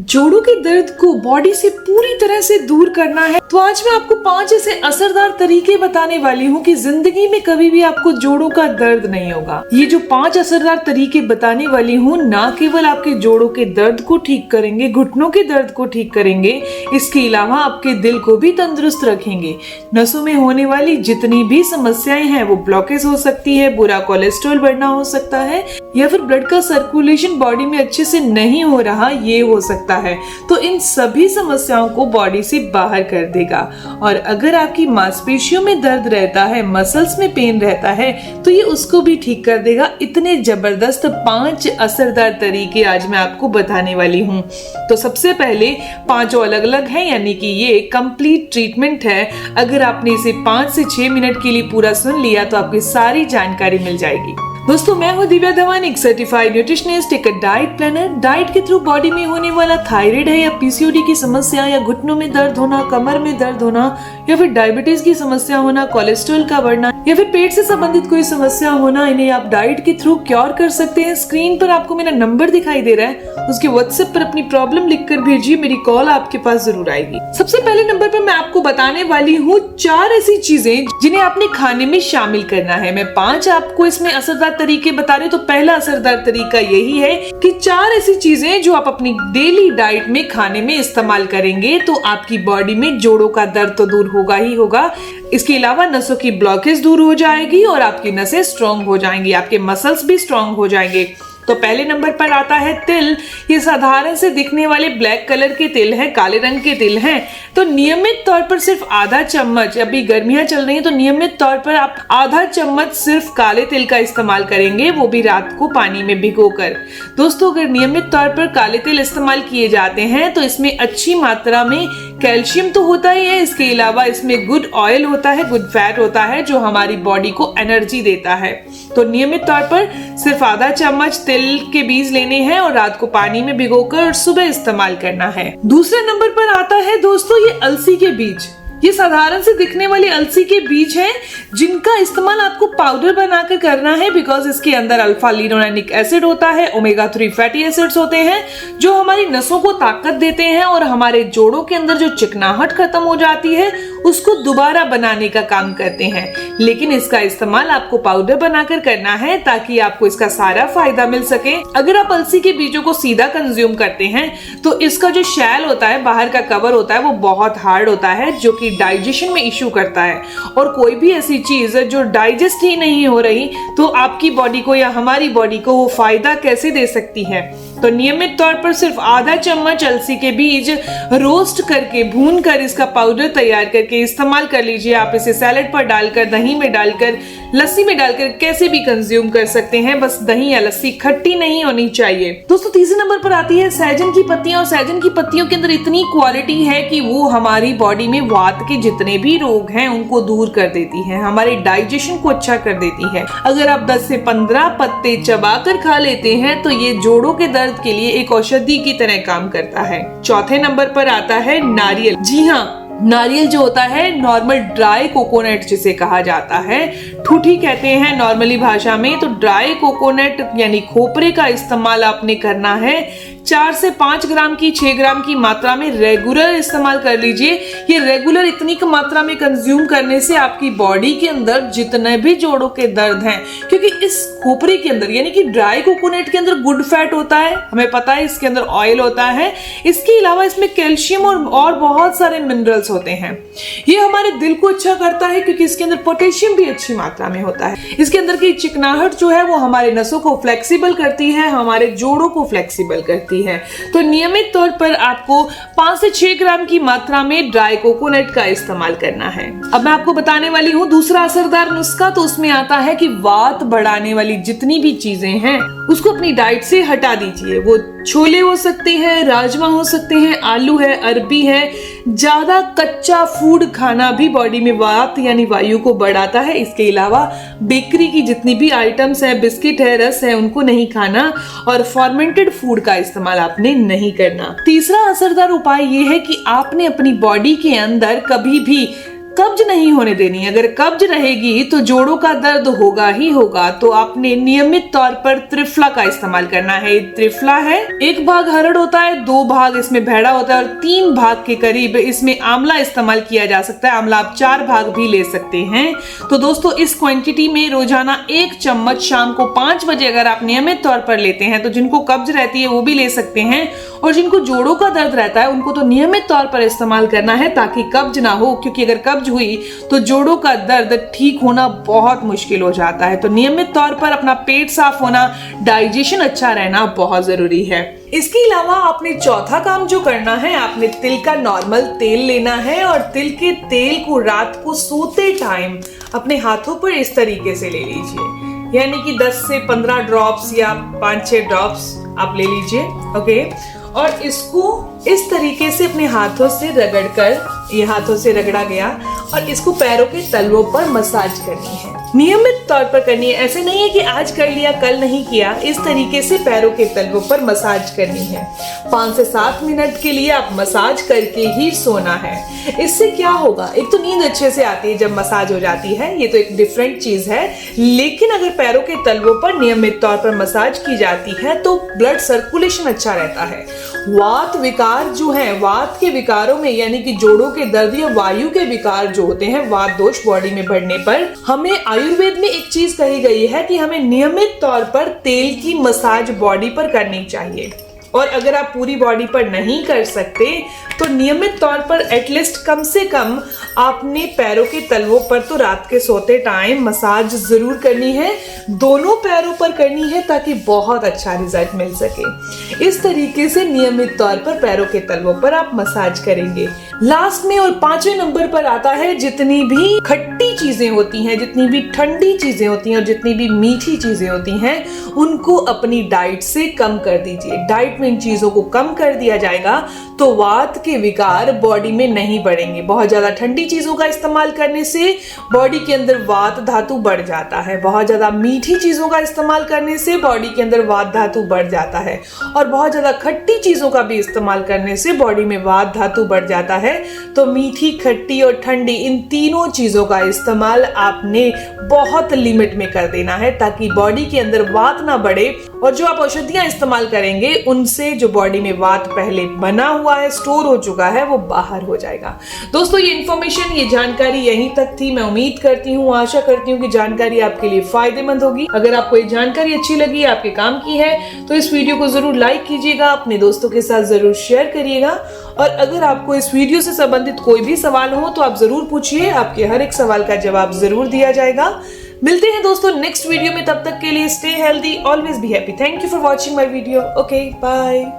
जोड़ों के दर्द को बॉडी से पूरी तरह से दूर करना है तो आज मैं आपको 5 ऐसे असरदार तरीके बताने वाली हूँ कि जिंदगी में कभी भी आपको जोड़ों का दर्द नहीं होगा। ये जो 5 असरदार तरीके बताने वाली हूँ ना केवल आपके जोड़ों के दर्द को ठीक करेंगे, घुटनों के दर्द को ठीक करेंगे, इसके अलावा आपके दिल को भी तंदुरुस्त रखेंगे। नसों में होने वाली जितनी भी समस्याएं हैं वो ब्लॉकेज हो सकती है, बुरा कोलेस्ट्रॉल बढ़ना हो सकता है, या फिर ब्लड का सर्कुलेशन बॉडी में अच्छे से नहीं हो रहा, ये हो सकता है। तो इन सभी समस्याओं को बॉडी से बाहर कर देगा। और अगर आपकी मांसपेशियों में दर्द रहता है, मसल्स में पेन रहता है, तो ये उसको भी ठीक कर देगा। इतने जबरदस्त 5 असरदार तरीके आज मैं आपको बताने वाली हूँ। तो सबसे पहले 5 अलग अलग हैं, यानी कि ये कंप्लीट ट्रीटमेंट है। अगर आपने इसे 5 से 6 मिनट के लिए पूरा सुन लिया तो आपकी सारी जानकारी मिल जाएगी। दोस्तों, मैं हूँ दिव्या धवन, एक सर्टिफाइड न्यूट्रिशनिस्ट, एक डाइट प्लानर। डाइट के थ्रू बॉडी में होने वाला थायराइड है या पीसीओडी की समस्या, या घुटनों में दर्द होना, कमर में दर्द होना, या फिर डायबिटीज की समस्या होना, कोलेस्ट्रॉल का बढ़ना, या फिर पेट से संबंधित कोई समस्या होना, इन्हें आप डाइट के थ्रू क्योर कर सकते हैं। स्क्रीन पर आपको मेरा नंबर दिखाई दे रहा है, उसके व्हाट्सएप पर अपनी प्रॉब्लम लिखकर भेजिए, मेरी कॉल आपके पास जरूर आएगी। सबसे पहले नंबर पर मैं आपको बताने वाली हूँ 4 ऐसी चीजें जिन्हें आपने खाने में शामिल करना है। मैं 5 आपको इसमें असरदार तरीके बता रहे, तो पहला असरदार तरीका यही है कि 4 ऐसी चीजें जो आप अपनी डेली डाइट में खाने में इस्तेमाल करेंगे तो आपकी बॉडी में जोड़ों का दर्द तो दूर होगा ही होगा, इसके अलावा नसों की ब्लॉकेज दूर हो जाएगी और आपकी नसें स्ट्रॉन्ग हो जाएंगी, आपके मसल्स भी स्ट्रॉन्ग हो जाएंगे। तो पहले नंबर पर आता है तिल। ये साधारण से दिखने वाले ब्लैक कलर के तिल हैं, काले रंग के तिल हैं। तो नियमित तौर पर सिर्फ आधा चम्मच, अभी गर्मियां चल रही हैं तो नियमित तौर पर आप आधा चम्मच सिर्फ काले तिल का इस्तेमाल करेंगे, वो भी रात को पानी में भिगोकर। दोस्तों, अगर नियमित तौर पर काले तिल इस्तेमाल किए जाते हैं तो इसमें अच्छी मात्रा में कैल्शियम तो होता ही है, इसके अलावा इसमें गुड ऑयल होता है, गुड फैट होता है जो हमारी बॉडी को एनर्जी देता है। तो नियमित तौर पर सिर्फ आधा चम्मच तिल के बीज लेने हैं और रात को पानी में भिगोकर और सुबह इस्तेमाल करना है। दूसरे नंबर पर आता है दोस्तों ये अलसी के बीज। ये साधारण से दिखने वाले अलसी के बीज हैं जिनका इस्तेमाल आपको पाउडर बनाकर करना है, बिकॉज इसके अंदर अल्फा लिनोलेनिक एसिड होता है, ओमेगा 3 फैटी एसिड्स होते हैं जो हमारी नसों को ताकत देते हैं और हमारे जोड़ों के अंदर जो चिकनाहट खत्म हो जाती है उसको दोबारा बनाने का काम करते हैं। लेकिन इसका इस्तेमाल आपको पाउडर बनाकर करना है ताकि आपको इसका सारा फायदा मिल सके। अगर आप अलसी के बीजों को सीधा कंज्यूम करते हैं तो इसका जो शैल होता है, बाहर का कवर होता है, वो बहुत हार्ड होता है जो कि डाइजेशन में इश्यू करता है। और कोई भी ऐसी चीज जो डाइजेस्ट ही नहीं हो रही तो आपकी बॉडी को या हमारी बॉडी को वो फायदा कैसे दे सकती है। तो नियमित तौर पर सिर्फ आधा चम्मच अलसी के बीज रोस्ट करके, भून कर इसका पाउडर तैयार करके इस्तेमाल कर लीजिए। आप इसे सैलेड पर डालकर, दही में डालकर, लस्सी में डालकर कैसे भी कंज्यूम कर सकते हैं, बस दही या लस्सी खट्टी नहीं होनी चाहिए। दोस्तों, तीसरे नंबर पर आती है सहजन की पत्तियां। और सहजन की पत्तियों के अंदर इतनी क्वालिटी है कि वो हमारी बॉडी में वात के जितने भी रोग हैं उनको दूर कर देती है, हमारे डाइजेशन को अच्छा कर देती है। अगर आप 10 से 15 पत्ते चबाकर खा लेते हैं तो ये जोड़ों के दर्द के लिए एक औषधि की तरह काम करता है। चौथे नंबर पर आता है नारियल। जी हाँ, नारियल जो होता है नॉर्मल ड्राई कोकोनट जिसे कहा जाता है, ठूठी कहते हैं नॉर्मली भाषा में। तो ड्राई कोकोनट यानी खोपरे का इस्तेमाल आपने करना है। 4 से 5 ग्राम की 6 ग्राम की मात्रा में रेगुलर इस्तेमाल कर लीजिए। ये रेगुलर इतनी मात्रा में कंज्यूम करने से आपकी बॉडी के अंदर जितने भी जोड़ों के दर्द हैं, क्योंकि इस खोपरे के अंदर यानी कि ड्राई कोकोनट के अंदर गुड फैट होता है, हमें पता है इसके अंदर ऑयल होता है, इसके अलावा इसमें कैल्शियम और बहुत सारे मिनरल्स होते हैं। ये हमारे दिल को अच्छा करता है क्योंकि इसके अंदर पोटेशियम भी अच्छी मात्रा में होता है। इसके अंदर की चिकनाहट जो है वो हमारे नसों को फ्लेक्सिबल करती है, हमारे जोड़ों को फ्लेक्सिबल करती है। तो नियमित तौर पर आपको 5 से 6 ग्राम की मात्रा में ड्राई कोकोनट का इस्तेमाल करना है। अब मैं आपको बताने वाली हूँ दूसरा असरदार नुस्खा। तो उसमें आता है कि वात बढ़ाने वाली जितनी भी चीजें हैं उसको अपनी डाइट से हटा दीजिए। वो छोले हो सकते हैं, राजमा हो सकते हैं, आलू है, अरबी है। ज्यादा कच्चा फूड खाना भी बॉडी में वात यानी वायु को बढ़ाता है। इसके अलावा बेकरी की जितनी भी आइटम्स है, बिस्किट है, रस है, उनको नहीं खाना और फर्मेंटेड फूड का इस्तेमाल आपने नहीं करना। तीसरा असरदार उपाय ये है कि आपने अपनी बॉडी के अंदर कभी भी कब्ज नहीं होने देनी। अगर कब्ज रहेगी तो जोड़ों का दर्द होगा ही होगा। तो आपने नियमित तौर पर त्रिफला का इस्तेमाल करना है। त्रिफला है, 1 भाग हरड़ होता है, 2 भाग इसमें भेड़ा होता है और 3 भाग के करीब इसमें आंवला इस्तेमाल किया जा सकता है। आंवला आप 4 भाग भी ले सकते हैं। तो दोस्तों इस क्वांटिटी में रोजाना 1 चम्मच शाम को 5 बजे अगर आप नियमित तौर पर लेते हैं, तो जिनको कब्ज रहती है वो भी ले सकते हैं और जिनको जोड़ों का दर्द रहता है उनको तो नियमित तौर पर इस्तेमाल करना है ताकि कब्ज ना हो, क्योंकि अगर कब्ज हुई तो जोड़ों का दर्द ठीक होना बहुत मुश्किल हो जाता है। तो नियमित तौर पर अपना पेट साफ होना, डाइजेशन अच्छा रहना बहुत जरूरी है। इसके अलावा आपने चौथा काम जो करना है, आपने तिल का नॉर्मल तेल लेना है और तिल के तेल को रात को सोते टाइम अपने हाथों पर इस तरीके से ले लीजिए, यानी कि 10 से 15 ड्रॉप्स या 5-6 ड्रॉप्स आप ले लीजिए। ओके, और इसको इस तरीके से अपने हाथों से रगड़कर, ये हाथों से रगड़ा गया और इसको पैरों के तलवों पर मसाज करनी है। नियमित तौर पर करनी है, ऐसे नहीं है कि आज कर लिया कल नहीं किया। इस तरीके से पैरों के तलवों पर मसाज करनी है। 5 से 7 मिनट के लिए आप मसाज करके ही सोना है। इससे क्या होगा, एक तो नींद अच्छे से आती है जब मसाज हो जाती है, ये तो एक डिफरेंट चीज है, लेकिन अगर पैरों के तलवों पर नियमित तौर पर मसाज की जाती है तो ब्लड सर्कुलेशन अच्छा रहता है। वात विकार जो है, वात के विकारों में यानी कि जोड़ों के दर्द या वायु के विकार जो होते हैं, वात दोष बॉडी में बढ़ने पर, हमें आयुर्वेद में एक चीज कही गई है कि हमें नियमित तौर पर तेल की मसाज बॉडी पर करनी चाहिए। और अगर आप पूरी बॉडी पर नहीं कर सकते तो नियमित तौर पर एटलीस्ट कम से कम आपने पैरों के तलवों पर तो रात के सोते टाइम मसाज जरूर करनी है। दोनों पैरों पर करनी है ताकि बहुत अच्छा रिजल्ट मिल सके। इस तरीके से नियमित तौर पर पैरों के तलवों पर आप मसाज करेंगे। लास्ट में और 5वें नंबर पर आता है, जितनी भी खट्टी चीजें होती हैं, जितनी भी ठंडी चीजें होती हैं और जितनी भी मीठी चीजें होती हैं, उनको अपनी डाइट से कम कर दीजिए। डाइट में इन चीजों को कम कर दिया जाएगा तो वात के विकार बॉडी में नहीं बढ़ेंगे। बहुत ज्यादा ठंडी चीजों का इस्तेमाल करने से बॉडी के अंदर वात धातु बढ़ जाता है। बहुत ज्यादा मीठी चीजों का इस्तेमाल करने से बॉडी के अंदर वात धातु बढ़ जाता है और बहुत ज्यादा खट्टी चीजों का भी इस्तेमाल करने से बॉडी में वात धातु बढ़ जाता है। तो मीठी, खट्टी और ठंडी, इन तीनों चीजों का इस्तेमाल आपने बहुत लिमिट में कर देना है ताकि बॉडी के अंदर वात ना बढ़े और जो आप औषधियां इस्तेमाल करेंगे उनसे जो बॉडी में वात पहले बना हुआ है, स्टोर हो चुका है, वो बाहर हो जाएगा। दोस्तों ये इन्फॉर्मेशन, ये जानकारी यहीं तक थी। मैं उम्मीद करती हूँ, आशा करती हूँ कि जानकारी आपके लिए फायदेमंद होगी। अगर आपको ये जानकारी अच्छी लगी, आपके काम की है, तो इस वीडियो को जरूर लाइक कीजिएगा, अपने दोस्तों के साथ जरूर शेयर करिएगा। और अगर आपको इस वीडियो से संबंधित कोई भी सवाल हो तो आप जरूर पूछिए, आपके हर एक सवाल का जवाब जरूर दिया जाएगा। मिलते हैं दोस्तों नेक्स्ट वीडियो में, तब तक के लिए stay healthy, always be happy. Thank you for watching my video. Okay, bye.